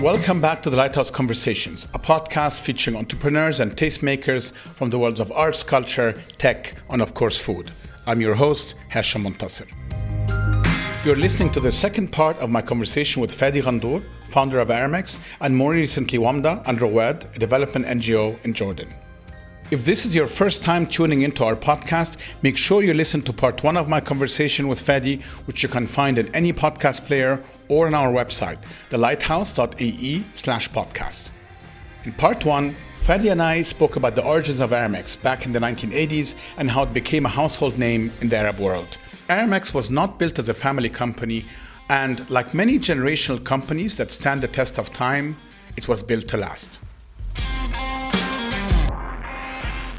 Welcome back to the Lighthouse Conversations, a podcast featuring entrepreneurs and tastemakers from the worlds of arts, culture, tech, and of course food. I'm your host, Hasham Montasser. You're listening to the second part of my conversation with Fadi Ghandour, founder of Aramex, and more recently WAMDA and Rawad, a development NGO in Jordan. If this is your first time tuning into our podcast, make sure you listen to part one of my conversation with Fadi, which you can find in any podcast player or on our website, thelighthouse.ae/podcast. In part one, Fadi and I spoke about the origins of Aramex back in the 1980s and how it became a household name in the Arab world. Aramex was not built as a family company, and like many generational companies that stand the test of time, it was built to last.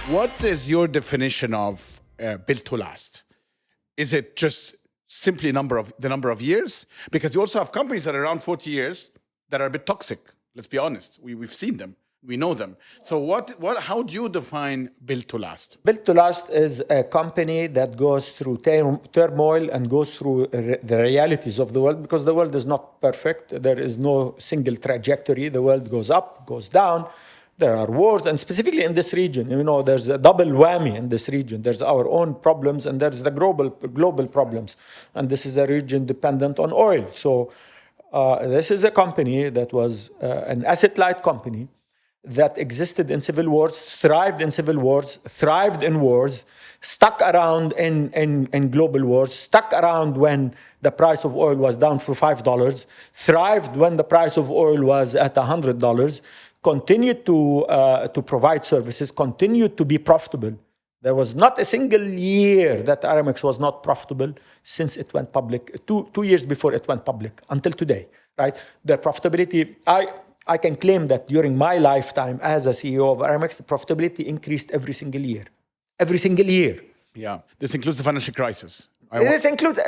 What is your definition of built to last? Is it just simply the number of years? Because you also have companies that are around 40 years that are a bit toxic. Let's be honest. We've seen them. We know them. So how do you define built to last? Built to last is a company that goes through turmoil and goes through the realities of the world, because the world is not perfect. There is no single trajectory. The world goes up, goes down. There are wars, and specifically in this region, there's a double whammy in this region. There's our own problems, and there's the global problems. And this is a region dependent on oil. So this is a company that was an asset-light company that existed in civil wars, thrived in civil wars, thrived in wars, stuck around in global wars, stuck around when the price of oil was down for $5, thrived when the price of oil was at $100, continued to provide services, continued to be profitable. There was not a single year that Aramex was not profitable since it went public, two years before it went public, until today, right? The profitability, I can claim that during my lifetime as a CEO of Aramex, the profitability increased every single year. Every single year. Yeah, this includes the financial crisis. This includes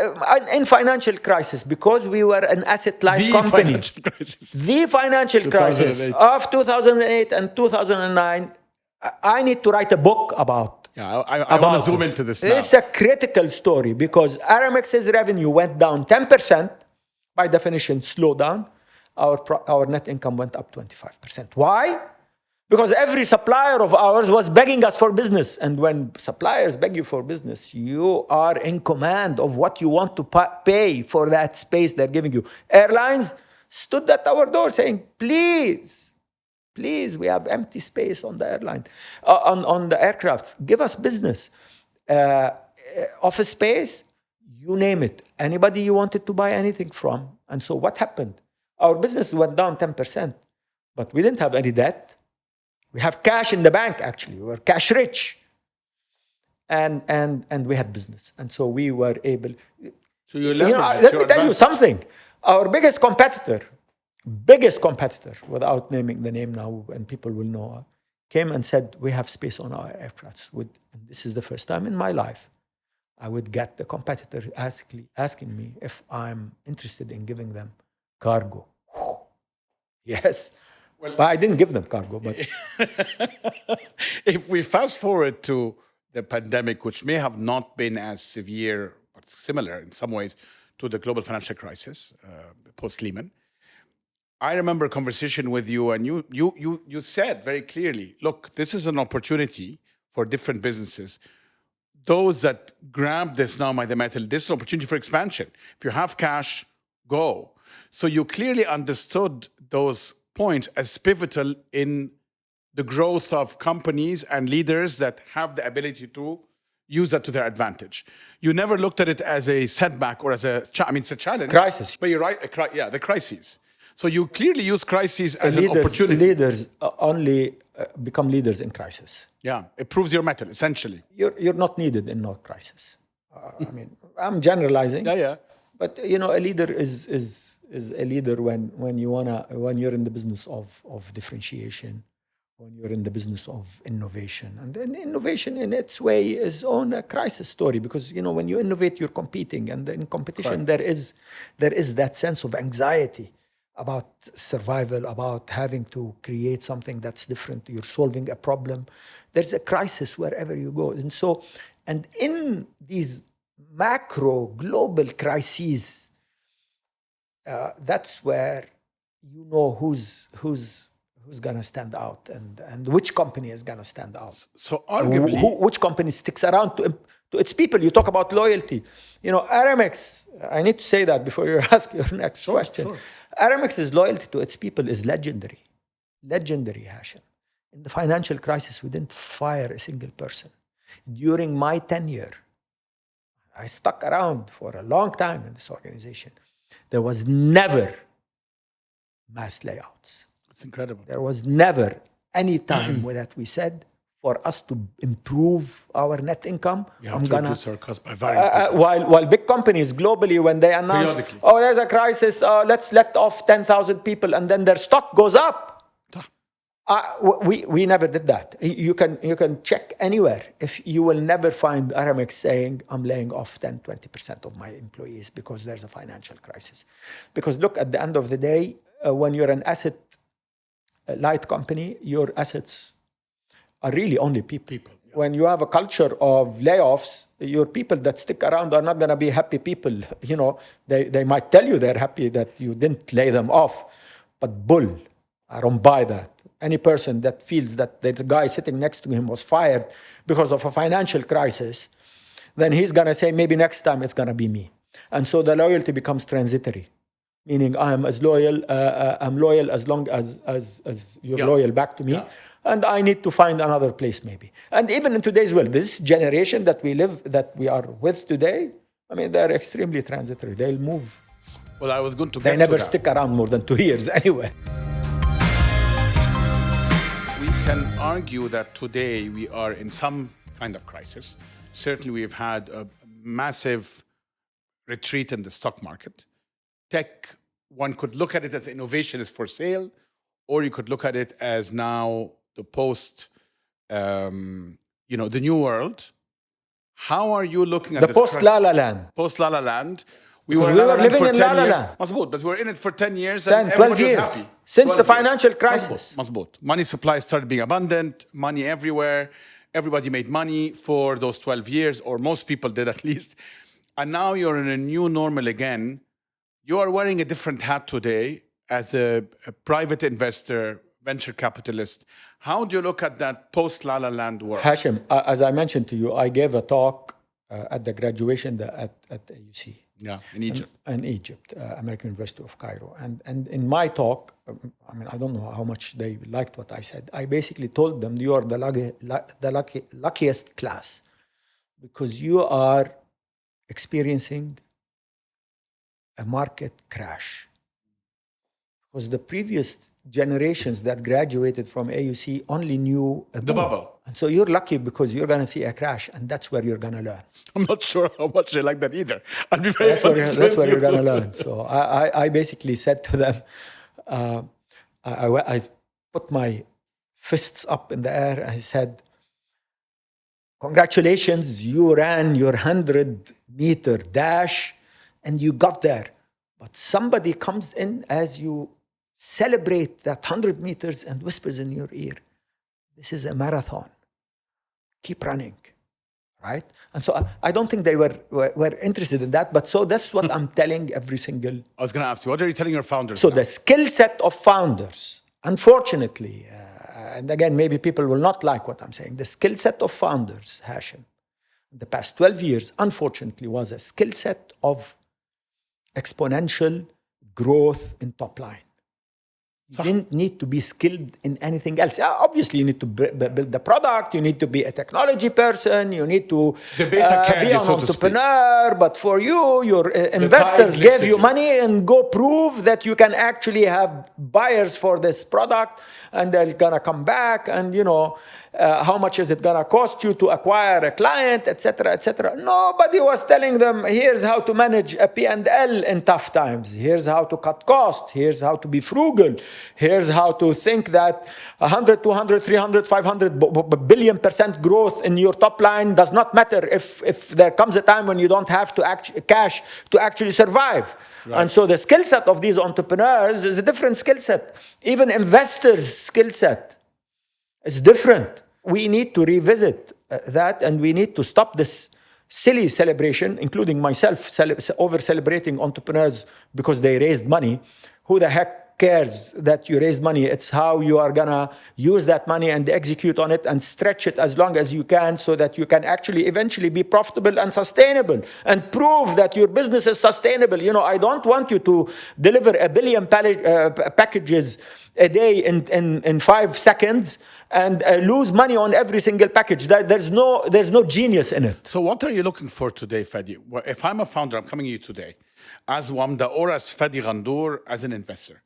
in financial crisis, because we were an asset-light company. The financial crisis of 2008 and 2009. I need to write a book about. Yeah, I want to zoom into this now. It's a critical story, because Aramex's revenue went down 10%. By definition, slow down. Our net income went up 25%. Why? Because every supplier of ours was begging us for business. And when suppliers beg you for business, you are in command of what you want to pay for that space they're giving you. Airlines stood at our door saying, please, we have empty space on the airline, on the aircrafts. Give us business. Office space, you name it. Anybody you wanted to buy anything from. And so what happened? Our business went down 10%, but we didn't have any debt. We have cash in the bank, actually. We were cash rich. And we had business. And so we were able... So you leveraged let me tell you something. Our biggest competitor, without naming the name now, and people will know, came and said, we have space on our aircrafts. And this is the first time in my life I would get the competitor asking me if I'm interested in giving them cargo. Yes. Well, but I didn't give them cargo. But if we fast forward to the pandemic, which may have not been as severe, but similar in some ways to the global financial crisis, post-Lehman, I remember a conversation with you, and you said very clearly, look, this is an opportunity for different businesses. Those that grab this now by the metal, this is an opportunity for expansion. If you have cash, go. So you clearly understood those points as pivotal in the growth of companies and leaders that have the ability to use that to their advantage. You never looked at it as a setback or as it's a challenge. Crisis. But you're right, the crises. So you clearly use crises as an opportunity. Leaders only become leaders in crisis. Yeah, it proves your mettle, essentially. You're not needed in no crisis. I'm generalizing. Yeah. But a leader is a leader when you're in the business of differentiation, when you're in the business of innovation. And then innovation in its way is on a crisis story, because when you innovate, you're competing, and in competition there is that sense of anxiety about survival, about having to create something that's different. You're solving a problem. There's a crisis wherever you go. And in these macro global crises, that's where you know who's gonna stand out and which company is gonna stand out. So arguably, Which company sticks around to its people. You talk about loyalty. Aramex, I need to say that before you ask your next question. Sure. Aramex's loyalty to its people is legendary. Legendary, Hashim. In the financial crisis, we didn't fire a single person. During my tenure, I stuck around for a long time in this organization. There was never mass layouts. it's incredible. There was never any time that we said, for us to improve our net income, You have to reduce our cost by various while big companies globally, when they announce, Periodically. oh, there's a crisis, let's let off 10,000 people, and then their stock goes up. We never did that. You can check anywhere. If you will never find Aramex saying, I'm laying off 10, 20% of my employees because there's a financial crisis. Because look, at the end of the day, when you're an asset light company, your assets are really only people. Yeah. When you have a culture of layoffs, your people that stick around are not going to be happy people. They might tell you they're happy that you didn't lay them off, but bull, I don't buy that. Any person that feels that the guy sitting next to him was fired because of a financial crisis, then he's going to say, maybe next time it's going to be me. And so the loyalty becomes transitory, meaning I'm loyal as long as you're loyal back to me. Yeah. And I need to find another place maybe. And even in today's world, this generation that we are with today, I mean, they're extremely transitory. They'll move. Well, I was going to get They never to that. stick around more than 2 years anyway. We can argue that today we are in some kind of crisis. Certainly, we've had a massive retreat in the stock market. Tech, one could look at it as innovation is for sale, or you could look at it as now the the new world. How are you looking at The this post-La La Land. Post La La Land. We Because were we in La La were Land living for in 10 La La years. Land. Mazboot, but we were in it for 10 years 10, and 12 everybody was years. happy. Since the 12 years. financial crisis. Mazboot. Money supply started being abundant, money everywhere. Everybody made money for those 12 years, or most people did at least. And now you're in a new normal again. You are wearing a different hat today as a private investor, venture capitalist. How do you look at that post-La La Land world? Hashim, as I mentioned to you, I gave a talk at the graduation at AUC. Yeah, in Egypt. In Egypt, American University of Cairo. And in my talk, I don't know how much they liked what I said. I basically told them, you are the luckiest class because you are experiencing a market crash. Because the previous generations that graduated from AUC only knew The bubble. And so you're lucky because you're going to see a crash, and that's where you're going to learn. I'm not sure how much they like that either. I'll be very That's where you're going to learn. So I basically said to them, I put my fists up in the air. I said, congratulations, you ran your 100-meter dash and you got there. But somebody comes in as you celebrate that 100 meters and whispers in your ear, this is a marathon. Keep running, right? And so I don't think they were interested in that. But so that's what I'm telling every single... I was going to ask you, what are you telling your founders So now? the skill set of founders, unfortunately, and again, maybe people will not like what I'm saying, the skill set of founders, Hashim, in the past 12 years, unfortunately, was a skill set of exponential growth in top line. You didn't need to be skilled in anything else. Obviously, you need to build the product. You need to be a technology person. You need to The beta candy, be an so to speak. entrepreneur. But for you, your investors tide gave lifted you you. money, and go prove that you can actually have buyers for this product, and they're gonna come back. And how much is it gonna cost you to acquire a client, etc., etc. Nobody was telling them, here's how to manage a P&L in tough times. Here's how to cut costs. Here's how to be frugal. Here's how to think that 100, 200, 300, 500 billion% growth in your top line does not matter if there comes a time when you don't have to cash to actually survive. Right. And so the skill set of these entrepreneurs is a different skill set. Even investors' skill set is different. We need to revisit that, and we need to stop this silly celebration, including myself, over celebrating entrepreneurs because they raised money. Who the heck cares that you raise money. It's how you are gonna use that money and execute on it and stretch it as long as you can so that you can actually eventually be profitable and sustainable and prove that your business is sustainable. I don't want you to deliver 1 billion packages a day in 5 seconds and lose money on every single package. There's no genius in it. So what are you looking for today, Fadi? Well, if I'm a founder, I'm coming to you today as Wamda or as Fadi Ghandour as an investor.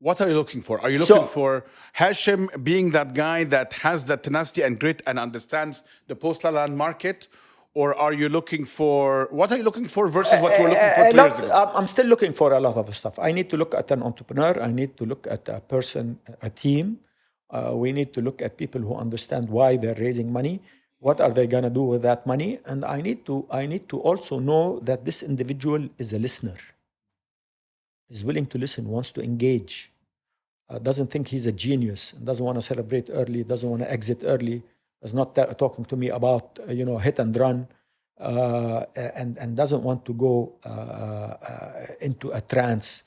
What are you looking for? Are you looking for Hashim being that guy that has that tenacity and grit and understands the postal land market? Or are you looking for, what are you looking for versus what you were looking for 2 years ago? I'm still looking for a lot of stuff. I need to look at an entrepreneur. I need to look at a person, a team. We need to look at people who understand why they're raising money. What are they gonna do with that money? And I need to also know that this individual is a listener, is willing to listen, wants to engage, doesn't think he's a genius, doesn't want to celebrate early, doesn't want to exit early, is not talking to me about hit and run, and doesn't want to go into a trance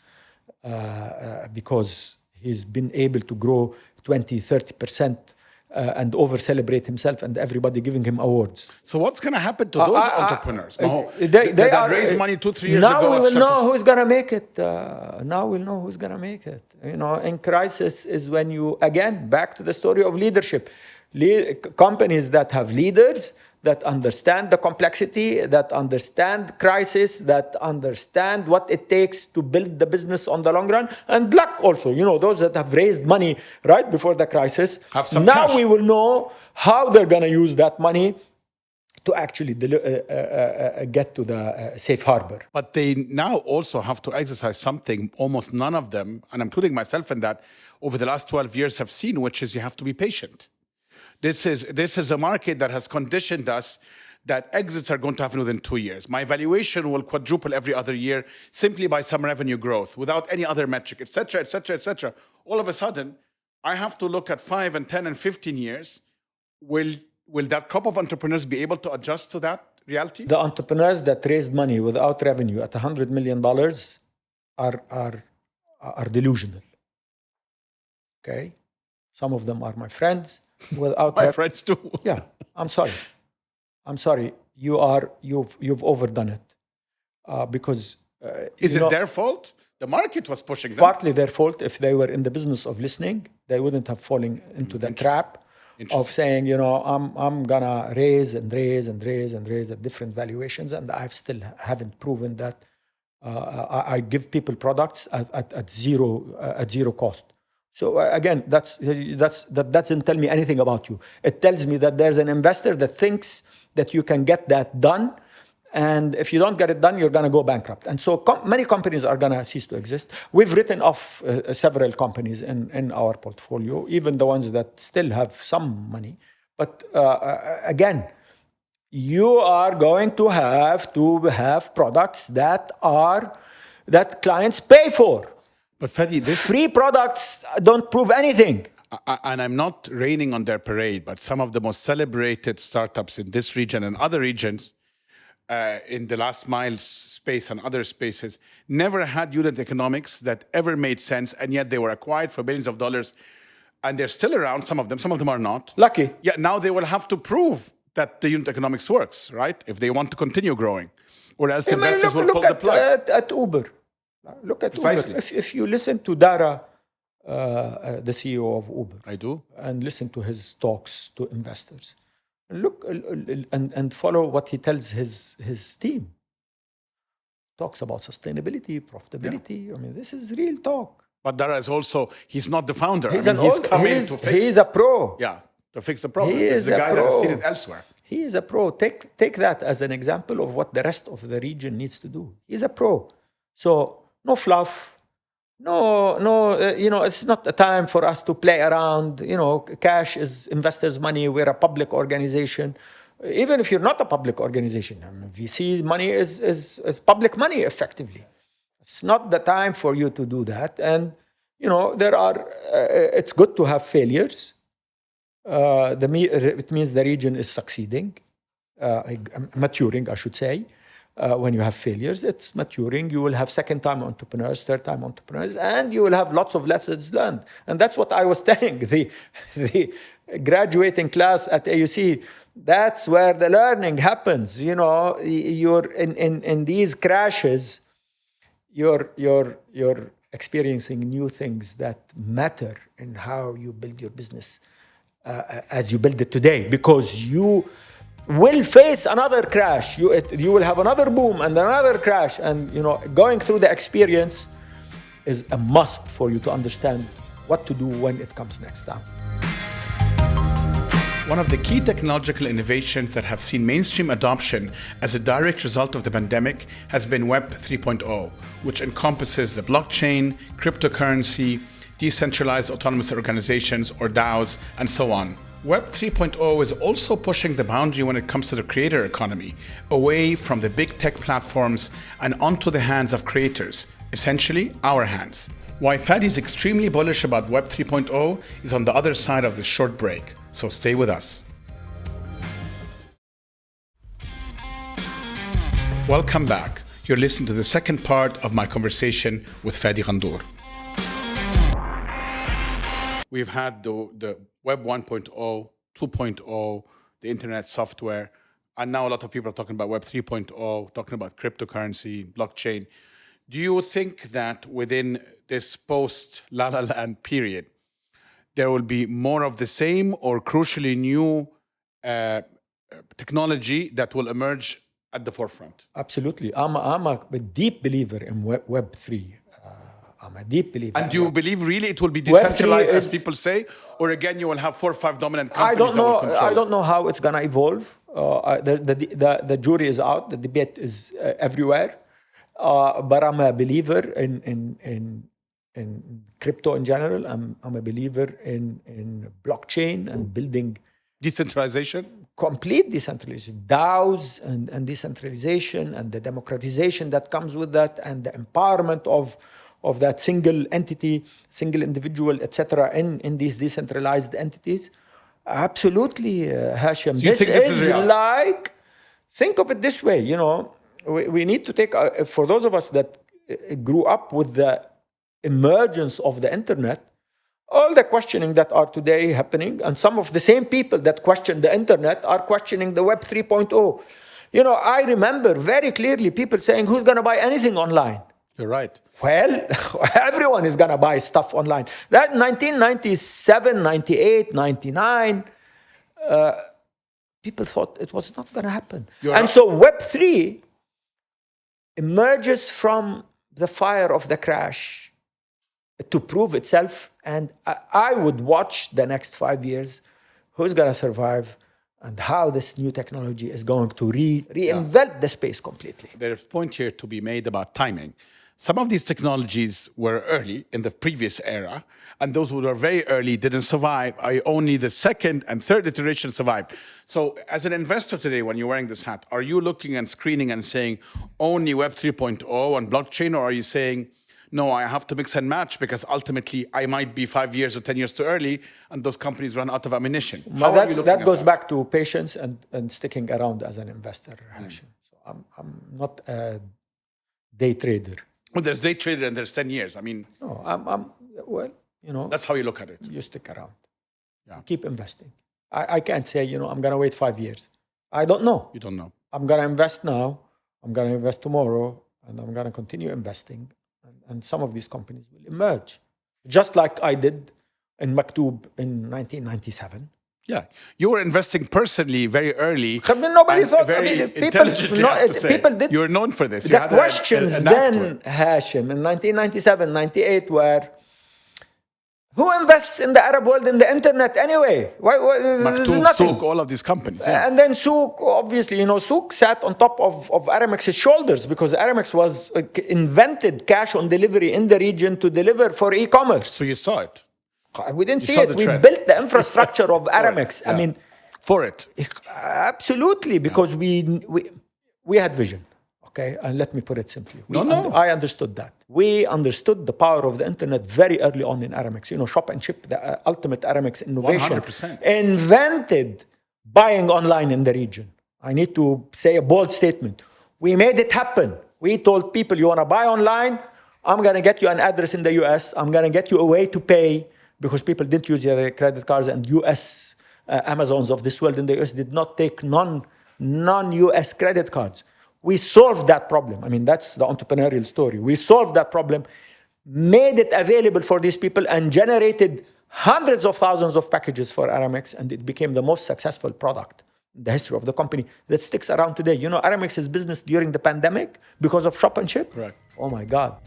because he's been able to grow 20-30% and over-celebrate himself and everybody giving him awards. So what's going to happen to those entrepreneurs? They are raised money 2-3 years now ago. Now we will know who's going to make it. Now we'll know who's going to make it. In crisis is when you, again, back to the story of leadership. Companies that have leaders that understand the complexity, that understand crisis, that understand what it takes to build the business on the long run, and luck also. Those that have raised money right before the crisis. Have some now cash. We will know how they're going to use that money to actually get to the safe harbor. But they now also have to exercise something almost none of them, and including myself in that, over the last 12 years have seen, which is you have to be patient. This is a market that has conditioned us that exits are going to happen within 2 years. My valuation will quadruple every other year simply by some revenue growth without any other metric, et cetera, et cetera, et cetera. All of a sudden, I have to look at 5 and 10 and 15 years. Will that crop of entrepreneurs be able to adjust to that reality? The entrepreneurs that raised money without revenue at $100 million are delusional. Okay? Some of them are my friends. My friends too. Yeah, I'm sorry. You've overdone it because is it their fault? The market was pushing them. Partly their fault. If they were in the business of listening, they wouldn't have fallen into the trap of saying, I'm gonna raise at different valuations, and I still haven't proven that. I give people products at zero cost. So again, that doesn't tell me anything about you. It tells me that there's an investor that thinks that you can get that done, and if you don't get it done, you're going to go bankrupt. And so many companies are going to cease to exist. We've written off several companies in our portfolio, even the ones that still have some money. But again, you are going to have products that clients pay for. But Fadi, free products don't prove anything. And I'm not raining on their parade, but some of the most celebrated startups in this region and other regions in the last mile space and other spaces never had unit economics that ever made sense, and yet they were acquired for billions of dollars, and they're still around, some of them are not. Lucky. Yeah, now they will have to prove that the unit economics works, right? If they want to continue growing, or else investors will pull the plug. At Uber. Look at Precisely. Uber. If you listen to Dara, the CEO of Uber, I do, and listen to his talks to investors, look and follow what he tells his team. Talks about sustainability, profitability. Yeah. I mean, this is real talk. But Dara is also, he's not the founder. He's coming to fix. He's a pro. Yeah, to fix the problem. He's a guy that has seen it elsewhere. He is a pro. Take that as an example of what the rest of the region needs to do. He's a pro. So no fluff. No, it's not a time for us to play around. Cash is investors' money. We're a public organization. Even if you're not a public organization, VC money is public money, effectively. It's not the time for you to do that. And, it's good to have failures. It means the region is succeeding, maturing, I should say. when you have failures. It's maturing. You will have second-time entrepreneurs, third-time entrepreneurs, and you will have lots of lessons learned. And that's what I was telling the graduating class at AUC. That's where the learning happens. You know, you're in these crashes, you're experiencing new things that matter in how you build your business as you build it today, because you will face another crash. You will have another boom and another crash, and you know, going through the experience is a must for you to understand what to do when it comes next time. One of the key technological innovations that have seen mainstream adoption as a direct result of the pandemic has been Web 3.0, which encompasses the blockchain, cryptocurrency, decentralized autonomous organizations or DAOs, and so on. Web 3.0 is also pushing the boundary when it comes to the creator economy, away from the big tech platforms and onto the hands of creators, essentially our hands. Why Fadi is extremely bullish about Web 3.0 is on the other side of this short break, so stay with us. Welcome back. You're listening to the second part of my conversation with Fadi Ghandour. We've had the Web 1.0, 2.0, the internet software, and now a lot of people are talking about Web 3.0, talking about cryptocurrency, blockchain. Do you think that within this post-La La Land period, there will be more of the same or crucially new technology that will emerge at the forefront? Absolutely. I'm a deep believer in Web 3. I'm a deep believer. And do you believe really it will be decentralized as people say? Or again, you will have 4 or 5 dominant companies that will control? I don't know how it's going to evolve. The jury is out. The debate is everywhere. But I'm a believer in crypto in general. I'm a believer in blockchain and building decentralization, complete decentralization, DAOs and decentralization and the democratization that comes with that, and the empowerment of that single entity, single individual, etc. in these decentralized entities. Absolutely, Hashim. So this is like, think of it this way, you know, we need to take, for those of us that grew up with the emergence of the internet, all the questioning that are today happening, and some of the same people that question the internet are questioning the Web 3.0. You know, I remember very clearly people saying, who's going to buy anything online? You're right. Well, everyone is going to buy stuff online. That 1997, 98, 99, people thought it was not going to happen. So Web 3 emerges from the fire of the crash to prove itself. And I would watch the next 5 years, who's going to survive and how this new technology is going to reinvent the space completely. There's a point here to be made about timing. Some of these technologies were early in the previous era, and those who were very early didn't survive. Only the second and third iteration survived. So as an investor today, when you're wearing this hat, are you looking and screening and saying only Web 3.0 and blockchain, or are you saying, no, I have to mix and match because ultimately I might be 5 years or 10 years too early and those companies run out of ammunition? That goes back to patience and sticking around as an investor, Hashim. So I'm not a day trader. Well, there's day trader and there's 10 years. I mean... No, well, you know... That's how you look at it. You stick around. Yeah. Keep investing. I can't say, you know, I'm going to wait 5 years. I don't know. You don't know. I'm going to invest now. I'm going to invest tomorrow. And I'm going to continue investing. And some of these companies will emerge. Just like I did in Maktoub in 1997. Yeah, you were investing personally very early. Nobody thought. Very intelligently, people did. You were known for this. The questions then, Hashim, in 1997, 98 were, who invests in the Arab world in the internet anyway? Maktoub, Souk, all of these companies. Yeah. And then Souk, obviously, you know, Souk sat on top of Aramex's shoulders because Aramex was invented cash on delivery in the region to deliver for e-commerce. So you saw it. We didn't see it. We built the infrastructure of Aramex. Yeah. I mean, for it. Absolutely, because we had vision. Okay, and let me put it simply. I understood that. We understood the power of the internet very early on in Aramex. You know, shop and ship, the ultimate Aramex innovation, 100%. Invented buying online in the region. I need to say a bold statement. We made it happen. We told people, you want to buy online? I'm going to get you an address in the US. I'm going to get you a way to pay, because people didn't use their credit cards, and US Amazons of this world in the US did not take non-US credit cards. We solved that problem. I mean, that's the entrepreneurial story. We solved that problem, made it available for these people, and generated hundreds of thousands of packages for Aramex, and it became the most successful product in the history of the company that sticks around today. You know, Aramex's business during the pandemic, because of shop and ship? Correct. Oh my God.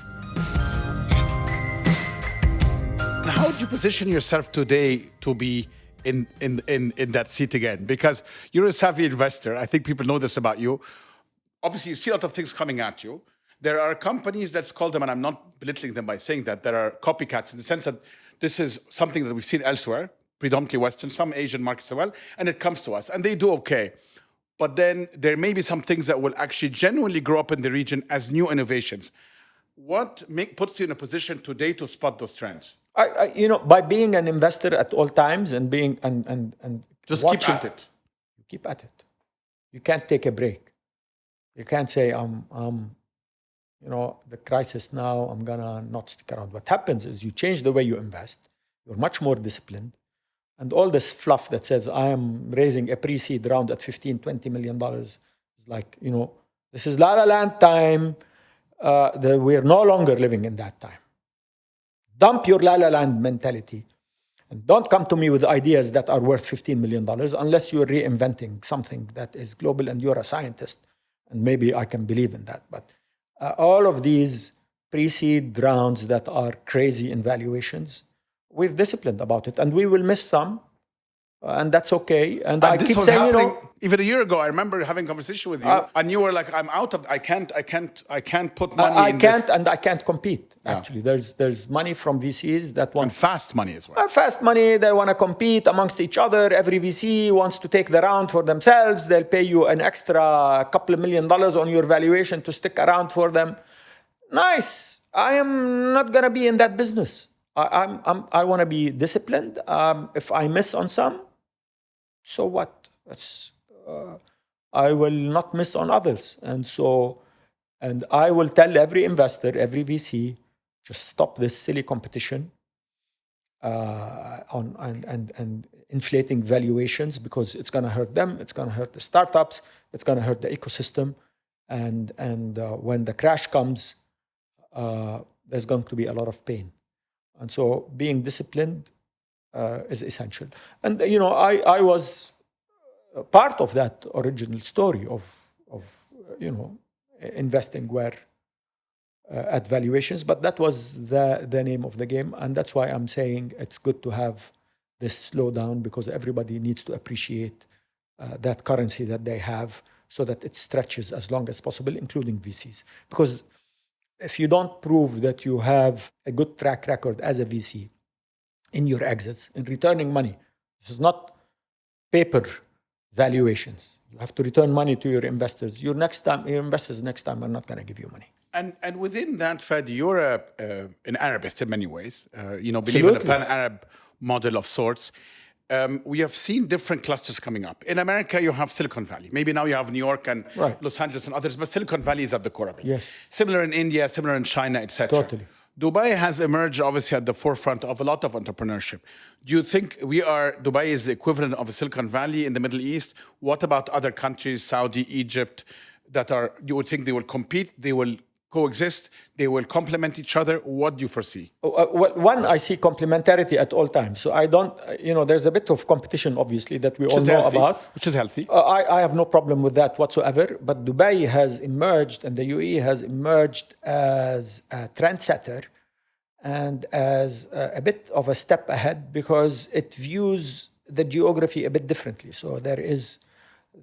And how would you position yourself today to be in that seat again? Because you're a savvy investor. I think people know this about you. Obviously, you see a lot of things coming at you. There are companies, let's call them, and I'm not belittling them by saying that, there are copycats in the sense that this is something that we've seen elsewhere, predominantly Western, some Asian markets as well, and it comes to us, and they do okay. But then there may be some things that will actually genuinely grow up in the region as new innovations. What puts you in a position today to spot those trends? You know, by being an investor at all times and being and just keep at it. You keep at it. You can't take a break. You can't say, you know, the crisis now, I'm gonna not stick around. What happens is you change the way you invest. You're much more disciplined. And all this fluff that says I am raising a pre-seed round at $15-20 million is like, you know, this is La La Land time. We're no longer living in that time. Dump your La La Land mentality. And don't come to me with ideas that are worth $15 million unless you're reinventing something that is global and you're a scientist. And maybe I can believe in that. But all of these pre-seed rounds that are crazy in valuations, we're disciplined about it. And we will miss some. And that's okay. And I keep saying, you know, even a year ago, I remember having a conversation with you, and you were like, "I'm out of. I can't put money. I can't compete. Actually, there's money from VCs that want and fast money as well. Fast money. They want to compete amongst each other. Every VC wants to take the round for themselves. They'll pay you an extra couple of $1 million on your valuation to stick around for them. Nice. I am not gonna be in that business. I want to be disciplined. If I miss on some, so what? I will not miss on others. And I will tell every investor, every VC, just stop this silly competition and inflating valuations, because it's going to hurt them, it's going to hurt the startups, it's going to hurt the ecosystem. And when the crash comes, there's going to be a lot of pain. And so being disciplined is essential. And, you know, I was part of that original story of you know, investing where at valuations, but that was the name of the game. And that's why I'm saying it's good to have this slowdown, because everybody needs to appreciate that currency that they have so that it stretches as long as possible, including VCs. Because if you don't prove that you have a good track record as a VC in your exits, in returning money, this is not paper valuations. You have to return money to your investors. Your investors next time are not going to give you money. And within that, Fadi, you're an Arabist in many ways. You know, believe in a pan-Arab model of sorts. We have seen different clusters coming up. In America, you have Silicon Valley. Maybe now you have New York and Los Angeles and others, but Silicon Valley is at the core of it. Yes. Similar in India, similar in China, etc. Totally. Dubai has emerged, obviously, at the forefront of a lot of entrepreneurship. Do you think Dubai is the equivalent of a Silicon Valley in the Middle East? What about other countries, Saudi, Egypt, you would think they will compete, they will coexist, they will complement each other? What do you foresee? One, I see complementarity at all times. So I don't, you know, there's a bit of competition, obviously, that we all know about. Which is healthy. I have no problem with that whatsoever. But Dubai has emerged, and the UAE has emerged as a trendsetter and as a bit of a step ahead, because it views the geography a bit differently. So there is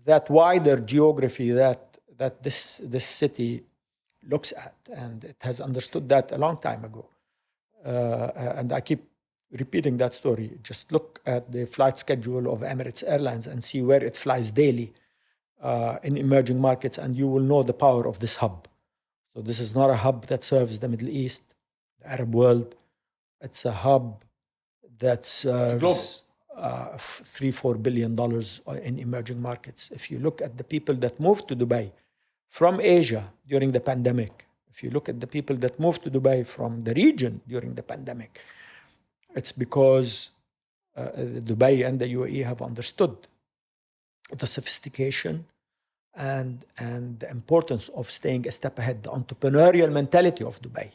that wider geography that this city looks at, and it has understood that a long time ago. And I keep repeating that story. Just look at the flight schedule of Emirates Airlines and see where it flies daily in emerging markets, and you will know the power of this hub. So this is not a hub that serves the Middle East, the Arab world. It's a hub that serves $3-4 billion in emerging markets. If you look at the people that moved to Dubai from Asia during the pandemic, if you look at the people that moved to Dubai from the region during the pandemic, it's because Dubai and the UAE have understood the sophistication and the importance of staying a step ahead, the entrepreneurial mentality of Dubai.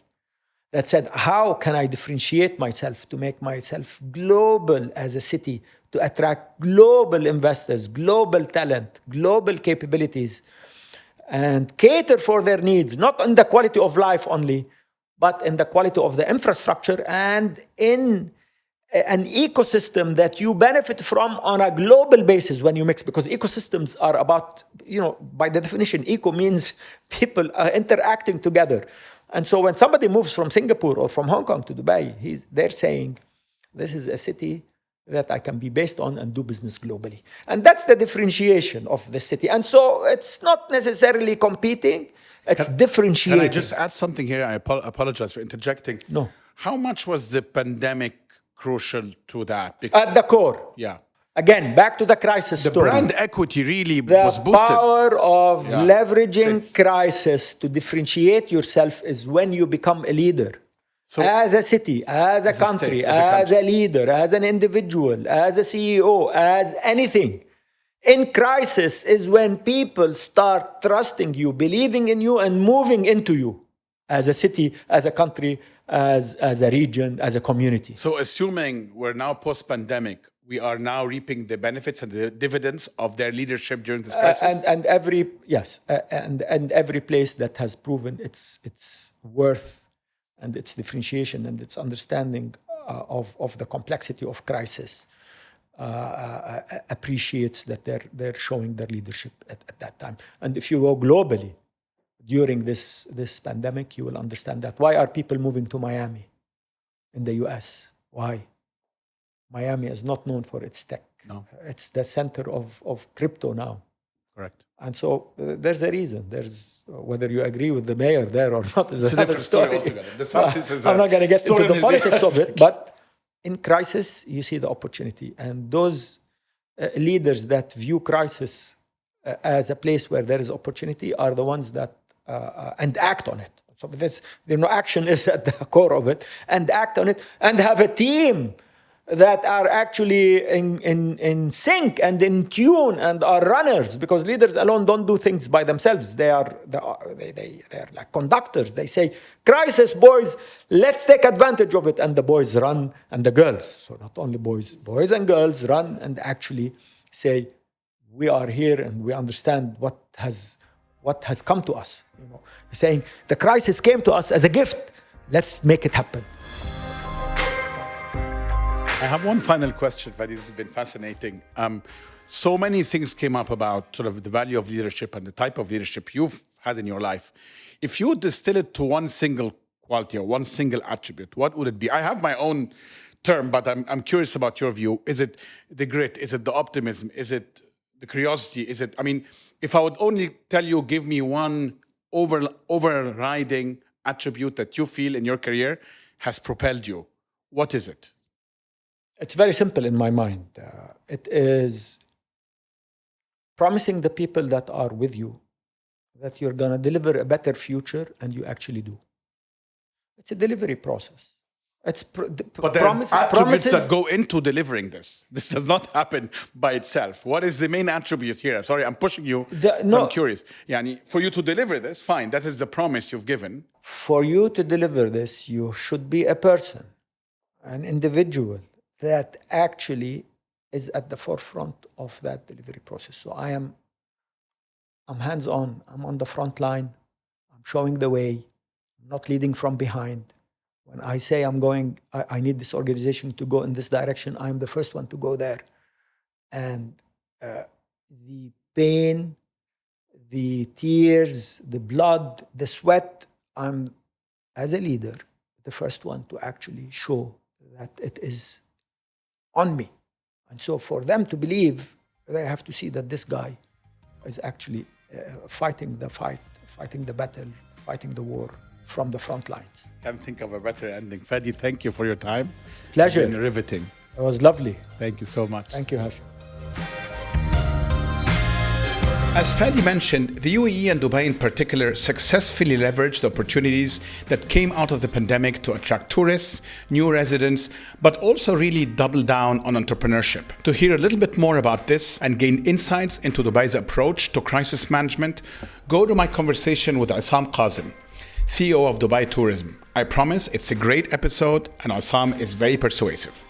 That said, how can I differentiate myself to make myself global as a city, to attract global investors, global talent, global capabilities, and cater for their needs, not in the quality of life only, but in the quality of the infrastructure and in an ecosystem that you benefit from on a global basis when you mix, because ecosystems are about, by the definition, eco means people are interacting together. And so when somebody moves from Singapore or from Hong Kong to Dubai, they're saying, this is a city that I can be based on and do business globally. And that's the differentiation of the city. And so it's not necessarily competing, it's differentiating. Can I just add something here? I apologize for interjecting. No. How much was the pandemic crucial to that? At the core. Yeah. Again, back to the crisis story. The brand equity really was boosted. The power of leveraging crisis to differentiate yourself is when you become a leader. So, as a city, as a country, as a leader, as an individual, as a CEO, as anything. In crisis is when people start trusting you, believing in you, and moving into you as a city, as a country, as a region, as a community. So assuming we're now post-pandemic, we are now reaping the benefits and the dividends of their leadership during this crisis? And every place that has proven its worth and its differentiation and its understanding of the complexity of crisis appreciates that they're showing their leadership at that time. And if you go globally during this pandemic, you will understand that. Why are people moving to Miami in the US? Why? Miami is not known for its tech. No. It's the center of crypto now. Correct. And so there's a reason. There's whether you agree with the mayor there or not is a different story altogether. I'm not going to get into the politics of it, but in crisis, you see the opportunity. And those leaders that view crisis as a place where there is opportunity are the ones that and act on it. So action is at the core of it, and act on it, and have a team that are actually in sync and in tune and are runners, because leaders alone don't do things by themselves. They're like conductors. They say, crisis, boys, let's take advantage of it. And the boys run, and the girls, so not only boys and girls run and actually say, we are here and we understand what has come to us. Saying, the crisis came to us as a gift. Let's make it happen. I have one final question, Fadi. This has been fascinating. So many things came up about sort of the value of leadership and the type of leadership you've had in your life. If you distill it to one single quality or one single attribute, what would it be? I have my own term, but I'm curious about your view. Is it the grit? Is it the optimism? Is it the curiosity? Is it, if I would only tell you, give me one overriding attribute that you feel in your career has propelled you, what is it? It's very simple in my mind. It is promising the people that are with you that you're going to deliver a better future, and you actually do. It's a delivery process. It's but there are attributes that go into delivering this. This does not happen by itself. What is the main attribute here? Sorry, I'm pushing you. I'm curious. For you to deliver this, fine, that is the promise you've given. For you to deliver this, you should be a person, an individual that actually is at the forefront of that delivery process. So I'm hands-on. I'm on the front line. I'm showing the way. I'm not leading from behind. When I say I need this organization to go in this direction, I'm the first one to go there. And the pain, the tears, the blood, the sweat, I'm, as a leader, the first one to actually show that it is on me. And so for them to believe, they have to see that this guy is actually fighting the fight, fighting the battle, fighting the war from the front lines. Can't think of a better ending. Fadi, thank you for your time. Pleasure. It's been riveting. It was lovely. Thank you so much. Thank you, Hashim. As Fadi mentioned, the UAE and Dubai in particular successfully leveraged the opportunities that came out of the pandemic to attract tourists, new residents, but also really double down on entrepreneurship. To hear a little bit more about this and gain insights into Dubai's approach to crisis management, go to my conversation with Assam Kazim, CEO of Dubai Tourism. I promise it's a great episode and Assam is very persuasive.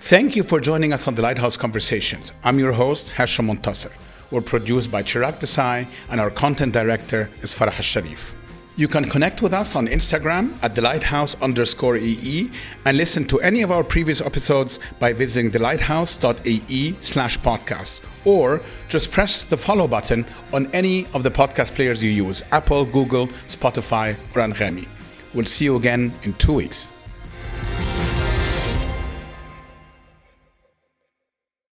Thank you for joining us on the Lighthouse Conversations. I'm your host, Hasham Montasser. We're produced by Chirag Desai, and our content director is Farah Al-Sharif. You can connect with us on Instagram at thelighthouse_EE and listen to any of our previous episodes by visiting thelighthouse.ae/podcast, or just press the follow button on any of the podcast players you use, Apple, Google, Spotify, or Anghami. We'll see you again in 2 weeks.